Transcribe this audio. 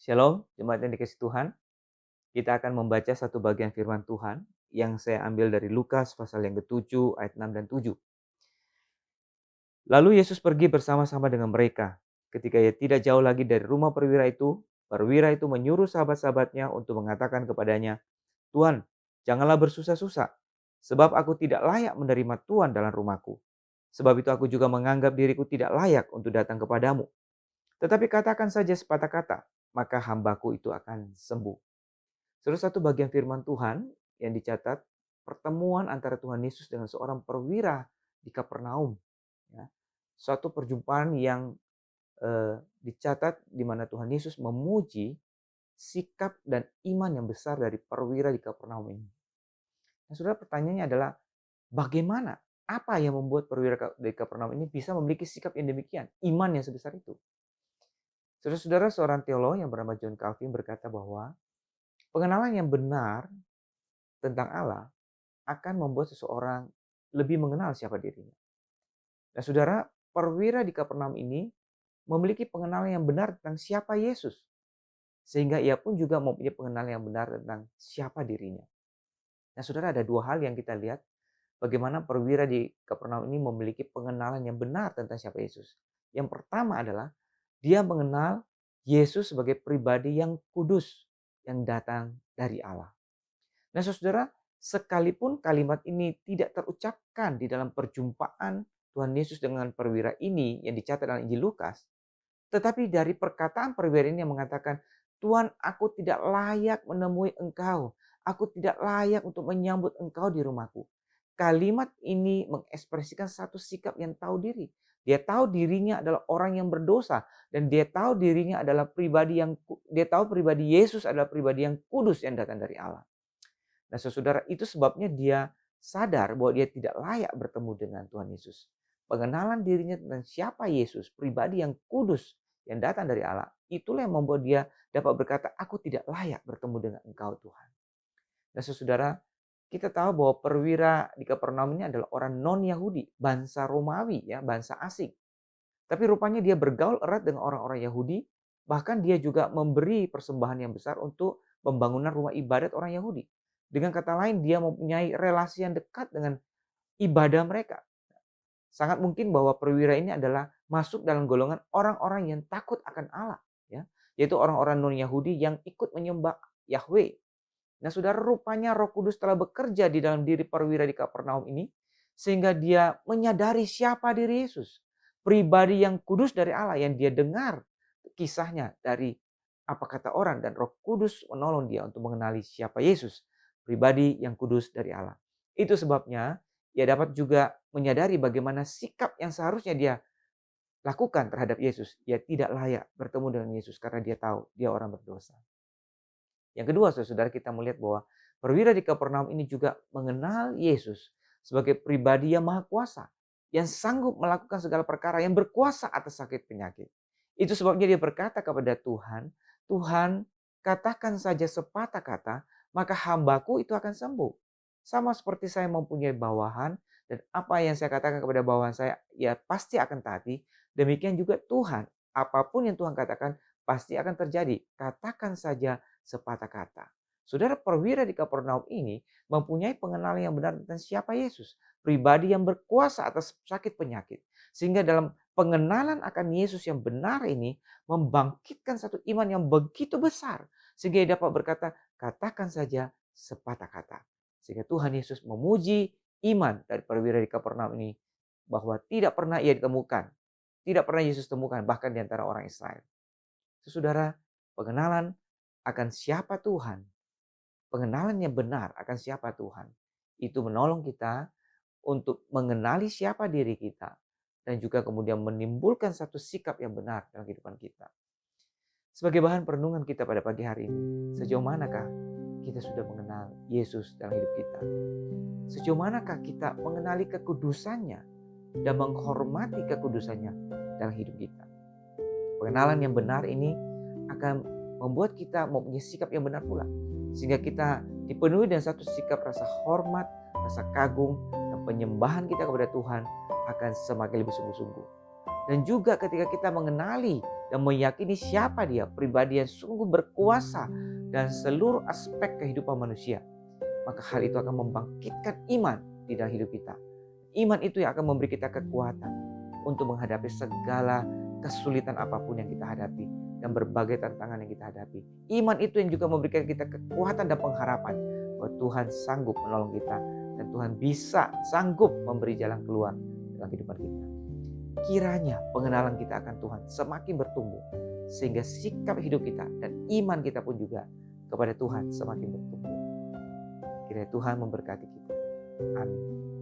Shalom, jemaat yang dikasihi Tuhan. Kita akan membaca satu bagian firman Tuhan yang saya ambil dari Lukas pasal yang ke-7 ayat 6 dan 7. Lalu Yesus pergi bersama-sama dengan mereka. Ketika ia tidak jauh lagi dari rumah perwira itu menyuruh sahabat-sahabatnya untuk mengatakan kepadanya, "Tuhan, janganlah bersusah-susah, sebab aku tidak layak menerima Tuhan dalam rumahku. Sebab itu aku juga menganggap diriku tidak layak untuk datang kepadamu. Tetapi katakan saja sepatah kata, maka hambaku itu akan sembuh." Terus satu bagian firman Tuhan yang dicatat, pertemuan antara Tuhan Yesus dengan seorang perwira di Kapernaum. Ya. Suatu perjumpaan yang dicatat di mana Tuhan Yesus memuji sikap dan iman yang besar dari perwira di Kapernaum ini. Nah, saudara, pertanyaannya adalah bagaimana? Apa yang membuat perwira di Kapernaum ini bisa memiliki sikap yang demikian, iman yang sebesar itu? Saudara-saudara, seorang teolog yang bernama John Calvin berkata bahwa pengenalan yang benar tentang Allah akan membuat seseorang lebih mengenal siapa dirinya. Nah, saudara, perwira di Kapernaum ini memiliki pengenalan yang benar tentang siapa Yesus. Sehingga ia pun juga mempunyai pengenalan yang benar tentang siapa dirinya. Nah, saudara, ada dua hal yang kita lihat bagaimana perwira di Kapernaum ini memiliki pengenalan yang benar tentang siapa Yesus. Yang pertama adalah dia mengenal Yesus sebagai pribadi yang kudus yang datang dari Allah. Nah, saudara, sekalipun kalimat ini tidak terucapkan di dalam perjumpaan Tuhan Yesus dengan perwira ini yang dicatat dalam Injil Lukas, tetapi dari perkataan perwira ini yang mengatakan, "Tuhan, aku tidak layak menemui Engkau. Aku tidak layak untuk menyambut Engkau di rumahku." Kalimat ini mengekspresikan satu sikap yang tahu diri. Dia tahu dirinya adalah orang yang berdosa dan dia tahu dirinya adalah dia tahu pribadi Yesus adalah pribadi yang kudus yang datang dari Allah. Nah, saudara, itu sebabnya dia sadar bahwa dia tidak layak bertemu dengan Tuhan Yesus. Pengenalan dirinya tentang siapa Yesus, pribadi yang kudus yang datang dari Allah, itulah yang membuat dia dapat berkata, "Aku tidak layak bertemu dengan Engkau, Tuhan." Nah, saudara, kita tahu bahwa perwira di Kapernaum ini adalah orang non-Yahudi, bangsa Romawi, ya, bangsa asing. Tapi rupanya dia bergaul erat dengan orang-orang Yahudi, bahkan dia juga memberi persembahan yang besar untuk pembangunan rumah ibadat orang Yahudi. Dengan kata lain, dia mempunyai relasi yang dekat dengan ibadah mereka. Sangat mungkin bahwa perwira ini adalah masuk dalam golongan orang-orang yang takut akan Allah, ya, yaitu orang-orang non-Yahudi yang ikut menyembah Yahweh. Nah, saudara, rupanya Roh Kudus telah bekerja di dalam diri perwira di Kapernaum ini, sehingga dia menyadari siapa diri Yesus. Pribadi yang kudus dari Allah yang dia dengar kisahnya dari apa kata orang, dan Roh Kudus menolong dia untuk mengenali siapa Yesus, pribadi yang kudus dari Allah. Itu sebabnya ia dapat juga menyadari bagaimana sikap yang seharusnya dia lakukan terhadap Yesus. Ia tidak layak bertemu dengan Yesus karena dia tahu dia orang berdosa. Yang kedua, saudara, kita melihat bahwa perwira di Kapernaum ini juga mengenal Yesus sebagai pribadi yang maha kuasa, yang sanggup melakukan segala perkara, yang berkuasa atas sakit penyakit. Itu sebabnya dia berkata kepada Tuhan, "Tuhan, katakan saja sepatah kata, maka hambaku itu akan sembuh. Sama seperti saya mempunyai bawahan, dan apa yang saya katakan kepada bawahan saya, ya pasti akan taati. Demikian juga Tuhan, apapun yang Tuhan katakan, pasti akan terjadi. Katakan saja sepatah kata." Saudara, perwira di Kapernaum ini mempunyai pengenalan yang benar tentang siapa Yesus, pribadi yang berkuasa atas sakit penyakit. Sehingga dalam pengenalan akan Yesus yang benar ini membangkitkan satu iman yang begitu besar, sehingga ia dapat berkata, "Katakan saja sepatah kata." Sehingga Tuhan Yesus memuji iman dari perwira di Kapernaum ini, bahwa tidak pernah ia ditemukan, tidak pernah Yesus temukan bahkan di antara orang Israel. Saudara, pengenalan akan siapa Tuhan, pengenalan yang benar akan siapa Tuhan, itu menolong kita untuk mengenali siapa diri kita, dan juga kemudian menimbulkan satu sikap yang benar dalam kehidupan kita. Sebagai bahan perenungan kita pada pagi hari ini, sejauh manakah kita sudah mengenal Yesus dalam hidup kita? Sejauh manakah kita mengenali kekudusannya dan menghormati kekudusannya dalam hidup kita? Pengenalan yang benar ini akan membuat kita mempunyai sikap yang benar pula. Sehingga kita dipenuhi dengan satu sikap rasa hormat, rasa kagum, dan penyembahan kita kepada Tuhan akan semakin lebih sungguh-sungguh. Dan juga ketika kita mengenali dan meyakini siapa Dia, pribadi yang sungguh berkuasa dan seluruh aspek kehidupan manusia, maka hal itu akan membangkitkan iman di dalam hidup kita. Iman itu yang akan memberi kita kekuatan untuk menghadapi segala kesulitan apapun yang kita hadapi dan berbagai tantangan yang kita hadapi. Iman itu yang juga memberikan kita kekuatan dan pengharapan bahwa Tuhan sanggup menolong kita dan Tuhan bisa sanggup memberi jalan keluar dalam kehidupan kita. Kiranya pengenalan kita akan Tuhan semakin bertumbuh sehingga sikap hidup kita dan iman kita pun juga kepada Tuhan semakin bertumbuh. Kiranya Tuhan memberkati kita. Amin.